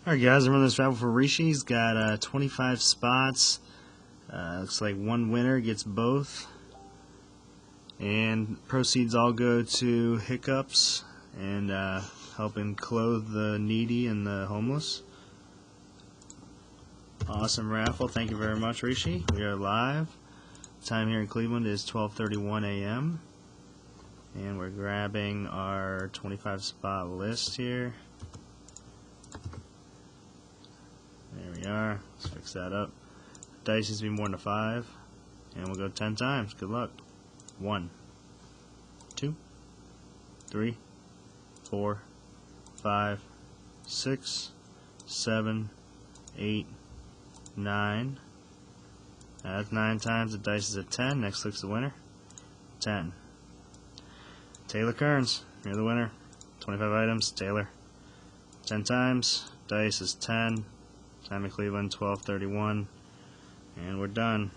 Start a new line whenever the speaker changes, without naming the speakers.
Alright guys, I'm running this raffle for Rishi. He's got 25 spots. Looks like one winner gets both. And proceeds all go to Hiccups and helping clothe the needy and the homeless. Awesome raffle. Thank you very much, Rishi. We are live. Time here in Cleveland is 12:31 a.m. And we're grabbing our 25 spot list here. There we are. Let's fix that up. Dice needs to be more than a 5. And we'll go 10 times. Good luck. 1, 2, 3, 4, 5, 6, 7, 8, 9. That's 9 times. The dice is at 10. Next click's the winner. 10. Taylor Kearns, you're the winner. 25 items, Taylor. 10 times. Dice is 10. Time in Cleveland, 12:31. And we're done.